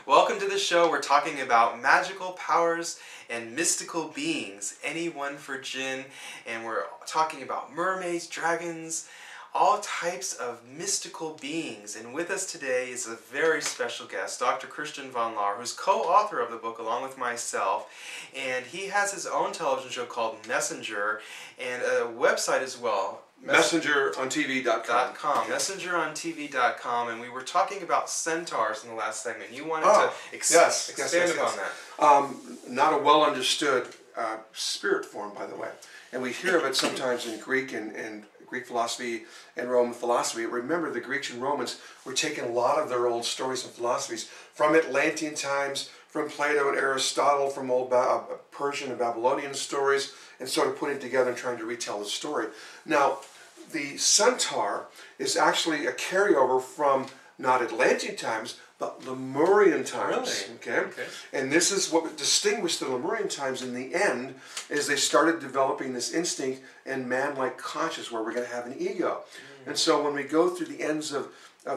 Welcome to the show. We're talking about magical powers and mystical beings. Anyone for Jinn. And we're talking about mermaids, dragons, all types of mystical beings. And with us today is a very special guest, Dr. Christian von Lahr, who's co-author of the book along with myself. And he has his own television show called Messenger and a website as well. MessengerOnTV.com. MessengerOnTV.com, and we were talking about centaurs in the last segment. You wanted to expand upon that. Not a well understood spirit form, by the way, and we hear of it sometimes in Greek and Greek philosophy and Roman philosophy. Remember, the Greeks and Romans were taking a lot of their old stories and philosophies from Atlantean times, from Plato and Aristotle, from old Persian and Babylonian stories, and sort of putting it together and trying to retell the story. Now, the centaur is actually a carryover from not Atlantean times, but Lemurian times. Really? Okay? And this is what distinguished the Lemurian times in the end, is they started developing this instinct and man-like conscious where we're going to have an ego. And so when we go through the ends of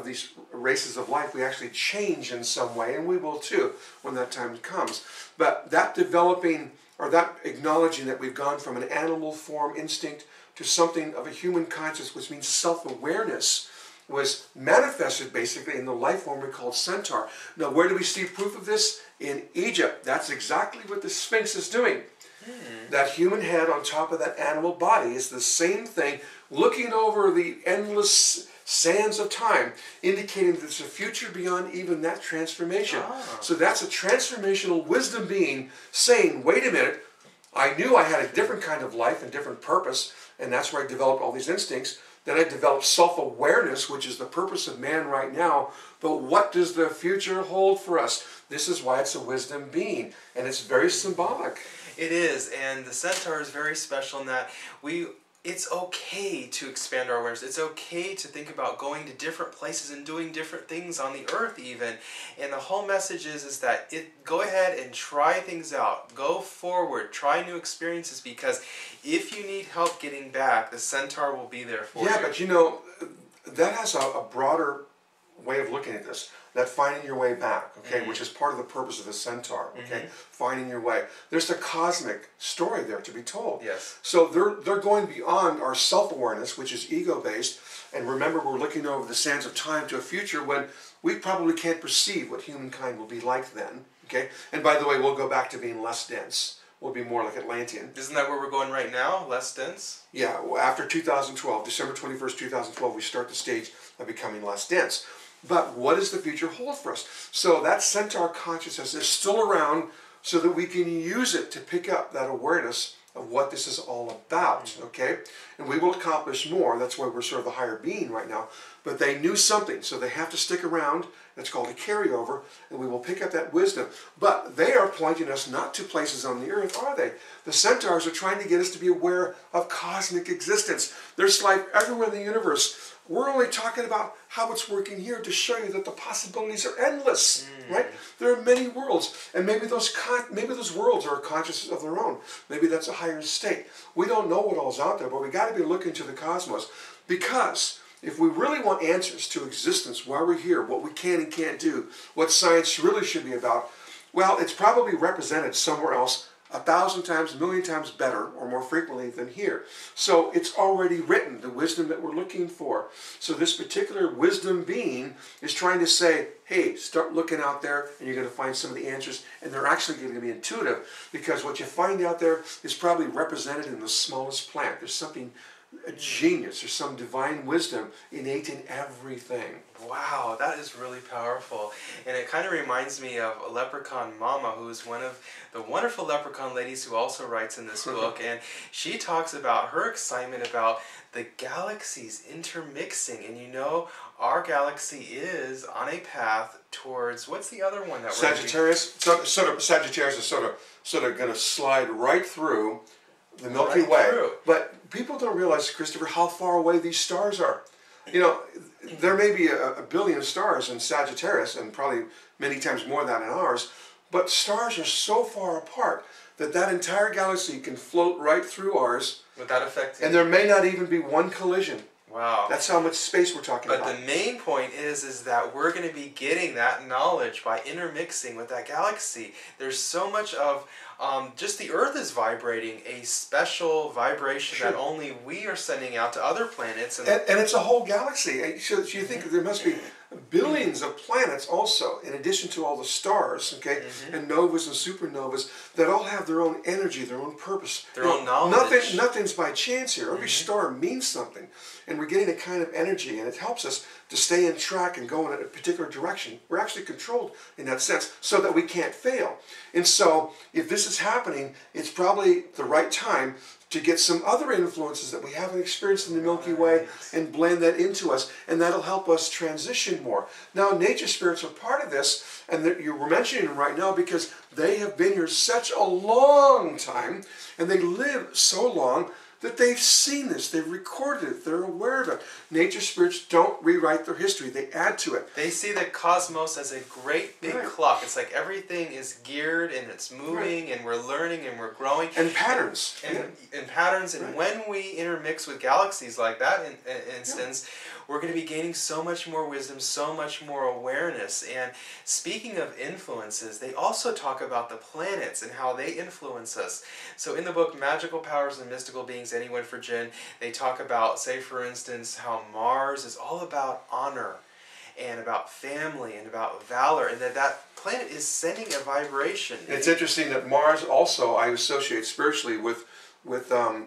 these races of life, we actually change in some way, and we will too when that time comes. But that developing, or that acknowledging that we've gone from an animal form instinct to something of a human conscious, which means self-awareness, was manifested basically in the life form we call centaur. Now, where do we see proof of this? In Egypt. That's exactly what the Sphinx is doing. That human head on top of that animal body is the same thing, looking over the endless sands of time, indicating that there's a future beyond even that transformation. So that's a transformational wisdom being saying, wait a minute, I knew I had a different kind of life and different purpose, and that's where I developed all these instincts. Then I developed self-awareness, which is the purpose of man right now. But what does the future hold for us? This is why it's a wisdom being, and it's very symbolic. It is, and the centaur is very special in that it's okay to expand our awareness. It's okay to think about going to different places and doing different things on the earth even. And the whole message is that go ahead and try things out. Go forward. Try new experiences, because if you need help getting back, the centaur will be there for you. Yeah, but you know, that has a broader way of looking at this. That finding your way back, okay, which is part of the purpose of the centaur, okay, finding your way. There's a cosmic story there to be told. Yes. So they're going beyond our self-awareness, which is ego-based, and remember, we're looking over the sands of time to a future when we probably can't perceive what humankind will be like then, okay? And by the way, we'll go back to being less dense. We'll be more like Atlantean. Isn't that where we're going right now? Less dense? Yeah, after 2012, December 21st, 2012, we start the stage of becoming less dense. But what does the future hold for us? So that centaur consciousness is still around so that we can use it to pick up that awareness of what this is all about, okay? And we will accomplish more. That's why we're sort of the higher being right now. But they knew something, so they have to stick around. That's called a carryover, and we will pick up that wisdom. But they are pointing us not to places on the earth, are they? The centaurs are trying to get us to be aware of cosmic existence. There's life everywhere in the universe. We're only talking about how it's working here to show you that the possibilities are endless, right? There are many worlds, and maybe those worlds are conscious of their own. Maybe that's a higher state. We don't know what all's out there, but we got to be looking to the cosmos, because if we really want answers to existence, why we're here, what we can and can't do, what science really should be about, well, it's probably represented somewhere else 1,000 times, 1,000,000 times better or more frequently than here. So it's already written, the wisdom that we're looking for. So this particular wisdom being is trying to say, hey, start looking out there and you're going to find some of the answers, and they're actually going to be intuitive, because what you find out there is probably represented in the smallest plant. There's something, a genius, there's some divine wisdom innate in everything. Wow, that is really powerful. And it kind of reminds me of Leprechaun Mama, who's one of the wonderful leprechaun ladies who also writes in this book. And she talks about her excitement about the galaxies intermixing. And you know, our galaxy is on a path towards, what's the other one that Sagittarius? Sagittarius is sort of going to slide right through the Milky Way. But people don't realize, Christopher, how far away these stars are. You know, there may be a billion stars in Sagittarius, and probably many times more than that in ours, but stars are so far apart that that entire galaxy can float right through ours without affecting. And there may not even be one collision. Wow. That's how much space we're talking about. But the main point is that we're going to be getting that knowledge by intermixing with that galaxy. There's so much of just the Earth is vibrating a special vibration that only we are sending out to other planets. And it's a whole galaxy. So you think there must be billions of planets also, in addition to all the stars, okay, and novas and supernovas, that all have their own energy, their own purpose. Their own knowledge. Nothing's by chance here. Every star means something. And we're getting a kind of energy, and it helps us to stay in track and go in a particular direction. We're actually controlled in that sense so that we can't fail. And so if this is happening, it's probably the right time to get some other influences that we haven't experienced in the Milky Way and blend that into us, and that'll help us transition more. Now, nature spirits are part of this, and you were mentioning them right now because they have been here such a long time, and they live so long that they've seen this, they've recorded it, they're aware of it. Nature spirits don't rewrite their history, they add to it. They see the cosmos as a great big clock. It's like everything is geared and it's moving and we're learning and we're growing. And patterns. And patterns, and when we intermix with galaxies like that instance, we're going to be gaining so much more wisdom, so much more awareness. And speaking of influences, they also talk about the planets and how they influence us. So in the book Magical Powers and Mystical Beings, Anyone for Jinn, they talk about, say for instance, how Mars is all about honor and about family and about valor, and that planet is sending a vibration. And it's interesting that Mars also I associate spiritually with the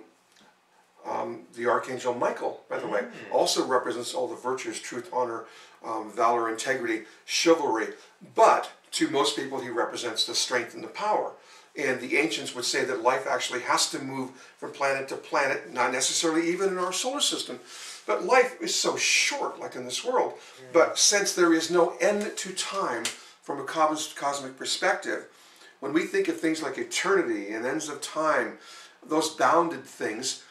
Archangel Michael, by the way, also represents all the virtues, truth, honor, valor, integrity, chivalry. But to most people, he represents the strength and the power. And the ancients would say that life actually has to move from planet to planet, not necessarily even in our solar system. But life is so short, like in this world. But since there is no end to time from a cosmic perspective, when we think of things like eternity and ends of time, those bounded things,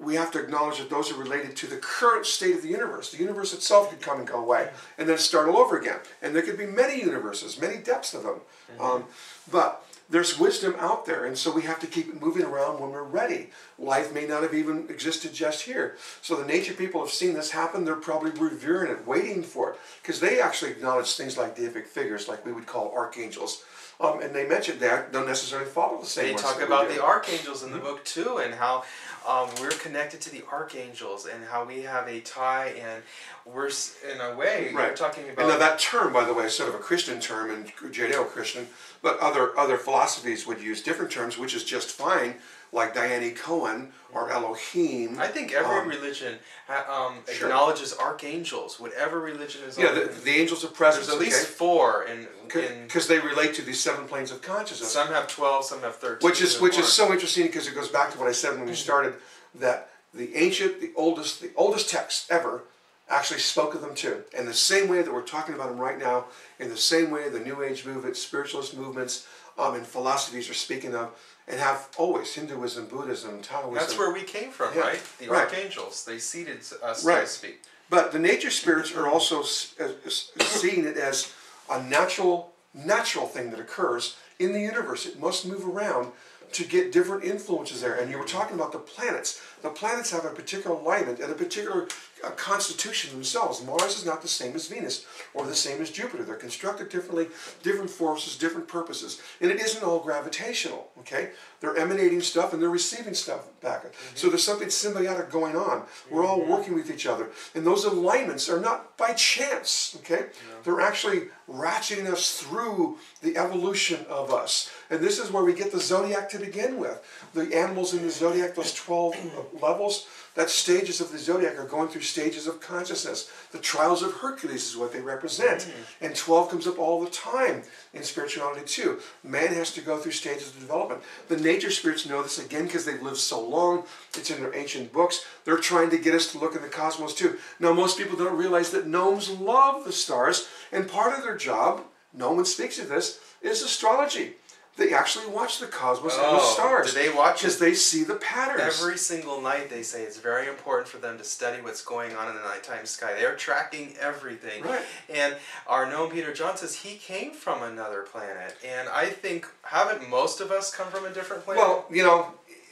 we have to acknowledge that those are related to the current state of the universe. The universe itself could come and go away and then start all over again. And there could be many universes, many depths of them. But there's wisdom out there, and so we have to keep it moving around when we're ready. Life may not have even existed just here. So the nature people have seen this happen. They're probably revering it, waiting for it, because they actually acknowledge things like deific figures, like we would call archangels. And they mentioned that don't necessarily follow the same. They talk about the archangels in the book too, and how we're connected to the archangels, and how we have a tie, and we're in a way we're talking about. And now that term, by the way, is sort of a Christian term and Judeo-Christian, but other philosophies would use different terms, which is just fine, like Diane Cohen or Elohim. I think every religion acknowledges archangels, whatever religion is. Yeah, the angels of presence. There's at least 4 because they relate to these 7 planes of consciousness. Some have 12, some have 13. Which is so interesting because it goes back to what I said when we started, that the oldest texts ever actually spoke of them too. In the same way that we're talking about them right now, in the same way the New Age movement, spiritualist movements, and philosophies are speaking of, and have always Hinduism, Buddhism, Taoism. That's where we came from, right? The archangels, they seeded us, so to speak. But the nature spirits are also seeing it as a natural thing that occurs in the universe. It must move around to get different influences there. And you were talking about the planets. The planets have a particular alignment and a particular constitution themselves. Mars is not the same as Venus or the same as Jupiter. They're constructed differently, different forces, different purposes. And it isn't all gravitational, okay? They're emanating stuff and they're receiving stuff back. So there's something symbiotic going on. We're all working with each other. And those alignments are not by chance, okay? They're actually ratcheting us through the evolution of us. And this is where we get the Zodiac to begin with. The animals in the Zodiac, those 12 levels, that stages of the Zodiac are going through stages of consciousness. The trials of Hercules is what they represent. And 12 comes up all the time in spirituality too. Man has to go through stages of development. The nature spirits know this again because they've lived so long. It's in their ancient books. They're trying to get us to look in the cosmos too. Now most people don't realize that gnomes love the stars, and part of their job, no one speaks of this, is astrology. They actually watch the cosmos and the stars. Do they watch it? Because they see the patterns. Every single night they say it's very important for them to study what's going on in the nighttime sky. They're tracking everything. Right. And our gnome Peter-Jon says he came from another planet. And I think, haven't most of us come from a different planet? Well, you know,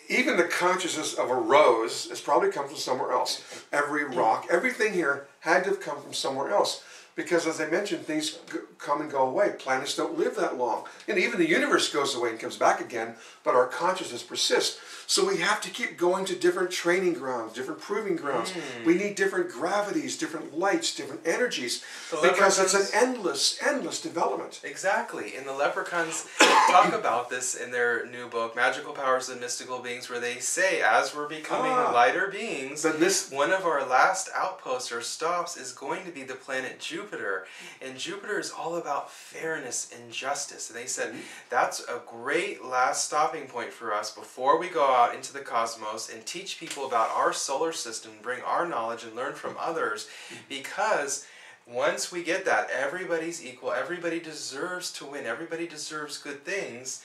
even the consciousness of a rose has probably come from somewhere else. Every rock, everything here had to have come from somewhere else. Because as I mentioned, things come and go away. Planets don't live that long. And even the universe goes away and comes back again, but our consciousness persists. So we have to keep going to different training grounds, different proving grounds. We need different gravities, different lights, different energies. Because it's an endless, endless development. Exactly. And the leprechauns talk about this in their new book, Magical Powers and Mystical Beings, where they say, as we're becoming lighter beings, one of our last outposts or stops is going to be the planet Jupiter. And Jupiter is all about fairness and justice. And they said, that's a great last stopping point for us before we go out into the cosmos and teach people about our solar system, bring our knowledge and learn from others, because once we get that, everybody's equal, everybody deserves to win, everybody deserves good things,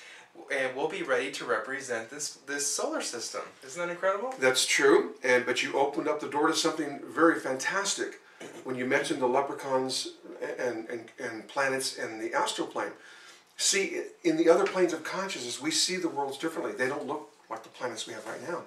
and we'll be ready to represent this solar system. Isn't that incredible? That's true, but you opened up the door to something very fantastic when you mentioned the leprechauns and planets and the astral plane. See, in the other planes of consciousness, we see the worlds differently. They don't look like the planets we have right now.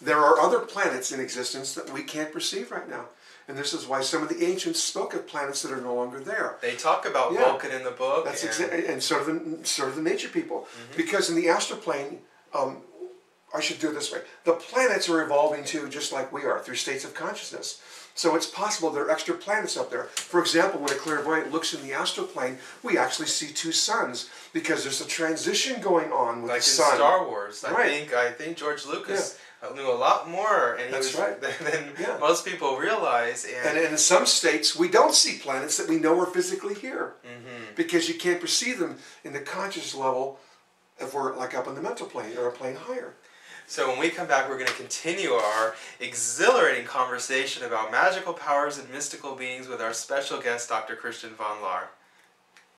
There are other planets in existence that we can't perceive right now. And this is why some of the ancients spoke of planets that are no longer there. They talk about Vulcan in the book. That's and sort of the nature people. Because in the astral plane, I should do it this way. The planets are evolving too, just like we are, through states of consciousness. So it's possible there are extra planets up there. For example, when a clairvoyant looks in the astral plane, we actually see two suns, because there's a transition going on with the sun. Like in Star Wars. I think George Lucas knew a lot more than most people realize. And in some states, we don't see planets that we know are physically here. Because you can't perceive them in the conscious level if we're like up in the mental plane or a plane higher. So when we come back, we're going to continue our exhilarating conversation about magical powers and mystical beings with our special guest, Dr. Christian von Lahr.